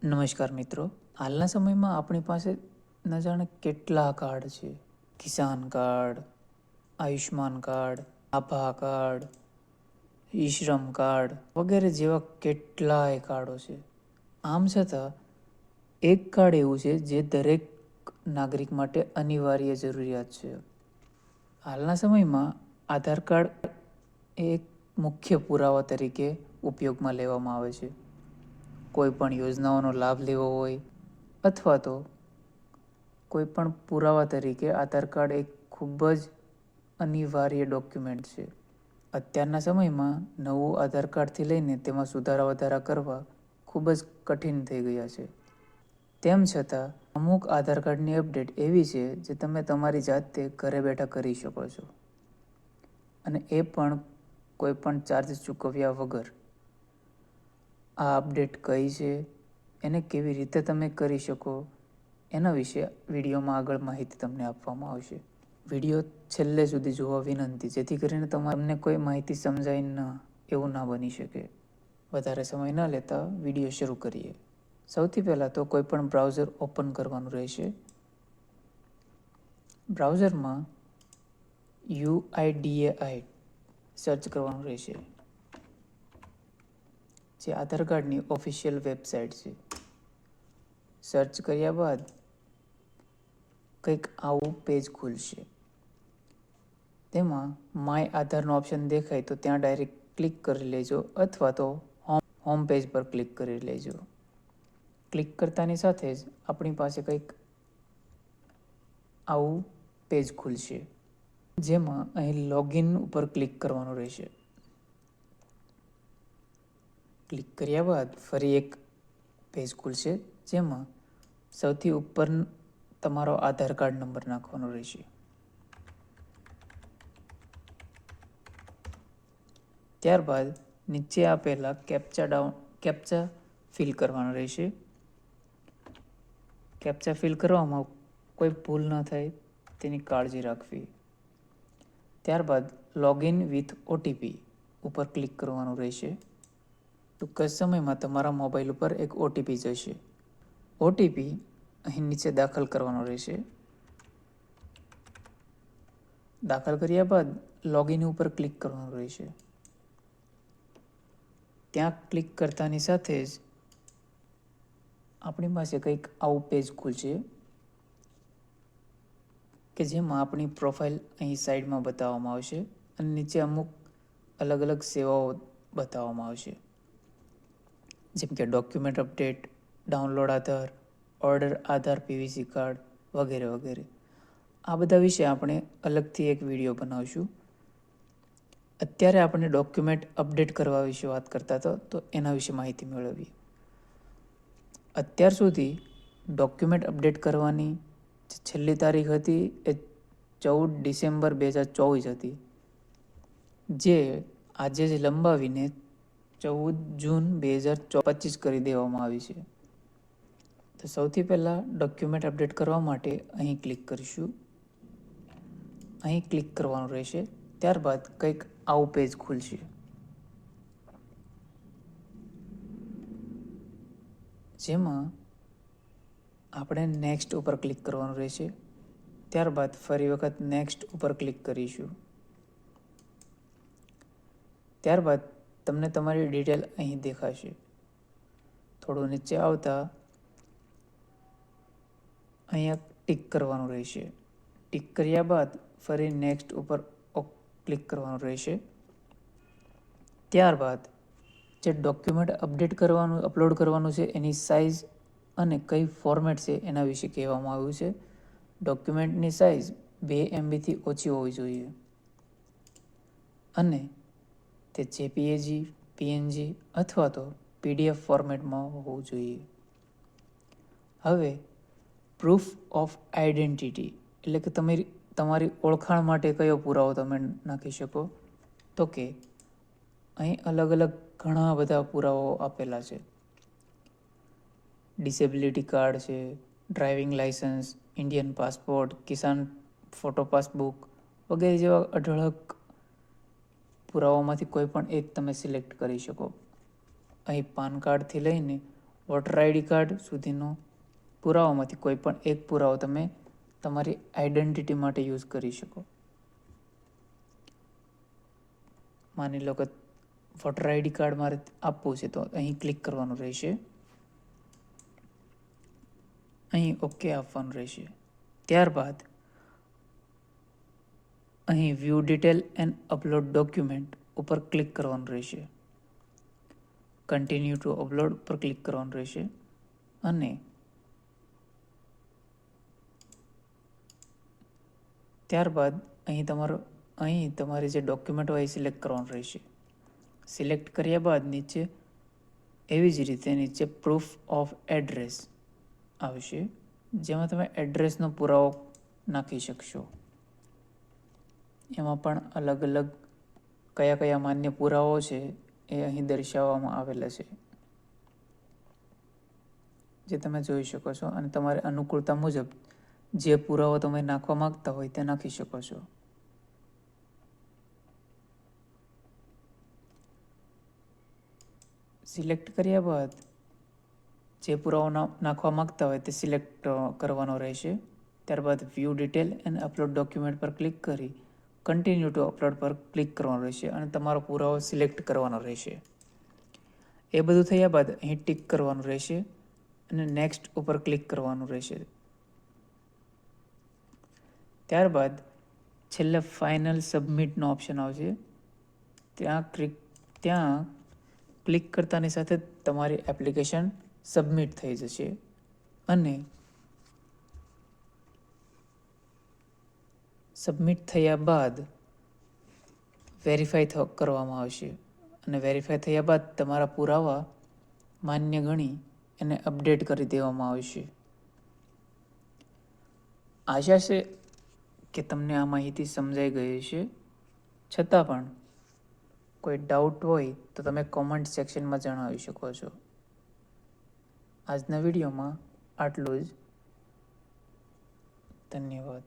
નમસ્કાર મિત્રો, હાલના સમયમાં આપણી પાસે ન જાણે કેટલા કાર્ડ છે. કિસાન કાર્ડ, આયુષ્માન કાર્ડ, આભા કાર્ડ, ઈ શ્રમ કાર્ડ વગેરે જેવા કેટલાય કાર્ડો છે. આમ છતાં એક કાર્ડ એવું છે જે દરેક નાગરિક માટે અનિવાર્ય જરૂરિયાત છે. હાલના સમયમાં આધાર કાર્ડ એક મુખ્ય પુરાવા તરીકે ઉપયોગમાં લેવામાં આવે છે. કોઈ પણ યોજનાઓનો લાભ લેવો હોય અથવા તો કોઈ પણ પુરાવા તરીકે આધાર કાર્ડ એક ખૂબ જ અનિવાર્ય ડોક્યુમેન્ટ છે. અત્યારના સમયમાં નવું આધાર કાર્ડથી લઈને તેમાં સુધારા વધારા કરવા ખૂબ જ કઠિન થઈ ગયા છે. તેમ છતાં અમુક આધાર કાર્ડની અપડેટ એવી છે જે તમે તમારી જાતે ઘરે બેઠા કરી શકો છો, અને એ પણ કોઈ પણ ચાર્જ ચૂકવ્યા વગર. આ અપડેટ કઈ છે, એને કેવી રીતે તમે કરી શકો, એના વિશે વિડીયોમાં આગળ માહિતી તમને આપવામાં આવશે. વિડીયો છેલ્લે સુધી જોવા વિનંતી, જેથી કરીને તમને કોઈ માહિતી સમજાય ન એવું ના બની શકે. વધારે સમય ન લેતા વિડીયો શરૂ કરીએ. સૌથી પહેલાં તો કોઈ પણ બ્રાઉઝર ઓપન કરવાનું રહેશે. બ્રાઉઝરમાં UIDAI સર્ચ કરવાનું રહેશે, જે આધાર કાર્ડની ઓફિશિયલ વેબસાઇટ છે. સર્ચ કર્યા બાદ કંઈક આવું પેજ ખુલશે. તેમાં માય આધારનો ઓપ્શન દેખાય તો ત્યાં ડાયરેક્ટ ક્લિક કરી લેજો, અથવા તો હોમ પેજ પર ક્લિક કરી લેજો. ક્લિક કરતાની સાથે જ આપણી પાસે કંઈક આવું પેજ ખુલશે, જેમાં અહીં લોગિન ઉપર ક્લિક કરવાનું રહેશે. ક્લિક કર્યા બાદ ફરી એક પેજ ખુલશે, જેમાં સૌથી ઉપર તમારો આધાર કાર્ડ નંબર નાખવાનો રહેશે. ત્યારબાદ નીચે આપેલા કેપ્ચા ફિલ કરવાનો રહેશે. કેપ્ચા ફિલ કરવામાં કોઈ ભૂલ ન થાય તેની કાળજી રાખવી. ત્યારબાદ લોગિન વિથ OTP ઉપર ક્લિક કરવાનું રહેશે. ટૂંક જ સમયમાં તમારા મોબાઈલ ઉપર એક OTP જશે. OTP અહીં નીચે દાખલ કરવાનો રહેશે. દાખલ કર્યા બાદ લોગિન ઉપર ક્લિક કરવાનું રહેશે. ત્યાં ક્લિક કરતાની સાથે જ આપણી પાસે કંઈક આવું પેજ ખુલશે, કે જેમાં આપણી પ્રોફાઇલ અહીં સાઈડમાં બતાવવામાં આવશે, અને નીચે અમુક અલગ અલગ સેવાઓ બતાવવામાં આવશે, જેમ કે ડોક્યુમેન્ટ અપડેટ, ડાઉનલોડ આધાર, ઓર્ડર આધાર PVC કાર્ડ વગેરે વગેરે. આ બધા વિશે આપણે અલગથી એક વિડીયો બનાવશું. અત્યારે આપણે ડોક્યુમેન્ટ અપડેટ કરવા વિશે વાત કરતા હતા, તો એના વિશે માહિતી મેળવીએ. અત્યાર સુધી ડોક્યુમેન્ટ અપડેટ કરવાની છેલ્લી તારીખ હતી એ 14 ડિસેમ્બર 2024 હતી, જે આજે જ લંબાવીને 14 જૂન 2025 કરી દેવામાં આવી છે. તો સૌથી પહેલાં ડોક્યુમેન્ટ અપડેટ કરવા માટે અહીં ક્લિક કરીશું. અહીં ક્લિક કરવાનું રહેશે. ત્યારબાદ કંઈક આવું પેજ ખુલશે, જેમાં આપણે નેક્સ્ટ ઉપર ક્લિક કરવાનું રહેશે. ત્યારબાદ ફરી વખત નેક્સ્ટ ઉપર ક્લિક કરીશું. ત્યારબાદ તમને તમારી ડિટેલ અહીં દેખાશે. થોડું નીચે આવતા અહીંયા ટિક કરવાનું રહેશે. ટિક કર્યા બાદ ફરી નેક્સ્ટ ઉપર ક્લિક કરવાનું રહેશે. ત્યારબાદ જે ડોક્યુમેન્ટ અપલોડ કરવાનું છે એની સાઇઝ અને કઈ ફોર્મેટ છે એના વિશે કહેવામાં આવ્યું છે. ડોક્યુમેન્ટની સાઇઝ 2 MB થી ઓછી હોવી જોઈએ, અને તે JPEG, PNG અથવા તો PDF ફોર્મેટમાં હોવું જોઈએ. હવે પ્રૂફ ઓફ આઈડેન્ટિટી એટલે કે તમારી ઓળખાણ માટે કયો પુરાવો તમે નાખી શકો, તો કે અહીં અલગ અલગ ઘણા બધા પુરાવાઓ આપેલા છે. ડિસેબિલિટી કાર્ડ છે, ડ્રાઇવિંગ લાઇસન્સ, ઇન્ડિયન પાસપોર્ટ, કિસાન ફોટો પાસબુક વગેરે જેવા અઢળક પુરાવામાંથી કોઈ પણ એક તમે સિલેક્ટ કરી શકો. અહીં પાન કાર્ડથી લઈને વોટર આઈડી કાર્ડ સુધીનો પુરાવામાંથી કોઈ પણ એક પુરાવો તમે તમારી આઈડેન્ટિટી માટે યુઝ કરી શકો. માની લો કે વોટર આઈડી કાર્ડ મારે આપવું છે, તો અહીં ક્લિક કરવાનું રહેશે. અહીં ઓકે આપવાનું રહેશે. ત્યારબાદ અહીં view detail and upload document ઉપર ક્લિક કરવાનું રહેશે. કન્ટિન્યુ ટુ અપલોડ પર ક્લિક કરવાનું રહેશે અને ત્યારબાદ અહીં તમારે જે ડોક્યુમેન્ટ હોય એ સિલેક્ટ કરવાનું રહેશે. સિલેક્ટ કર્યા બાદ નીચે એવી જ રીતે નીચે પ્રૂફ ઓફ એડ્રેસ આવશે, જેમાં તમે એડ્રેસનો પુરાવો નાખી શકશો. એમાં પણ અલગ અલગ કયા કયા માન્ય પુરાવો છે એ અહીં દર્શાવવામાં આવેલા છે, જે તમે જોઈ શકો છો. અને તમારે અનુકૂળતા મુજબ જે પુરાવો તમે નાખવા માંગતા હોય તે નાખી શકો છો. સિલેક્ટ કર્યા બાદ જે પુરાવો નાખવા માંગતા હોય તે સિલેક્ટ કરવાનો રહેશે. ત્યારબાદ view detail and upload document પર ક્લિક કરી કન્ટિન્યુ ટુ અપલોડ પર ક્લિક કરવાનું રહેશે અને તમારો પુરાવો સિલેક્ટ કરવાનો રહેશે. એ બધું થયા બાદ અહીં ટિક કરવાનું રહેશે અને નેક્સ્ટ ઉપર ક્લિક કરવાનું રહેશે. ત્યારબાદ છેલ્લે ફાઇનલ સબમિટનો ઓપ્શન આવશે. ત્યાં ક્લિક કરતાની સાથે તમારી એપ્લિકેશન સબમિટ થઈ જશે અને સબમિટ થયા બાદ વેરીફાઈ કરવામાં આવશે અને વેરીફાઈ થયા બાદ તમારા પુરાવા માન્ય ગણી એને અપડેટ કરી દેવામાં આવશે. આશા છે કે તમને આ માહિતી સમજાઈ ગઈ છે. છતાં પણ કોઈ ડાઉટ હોય તો તમે કોમેન્ટ સેક્શનમાં જણાવી શકો છો. આજના વિડીયોમાં આટલું જ. ધન્યવાદ.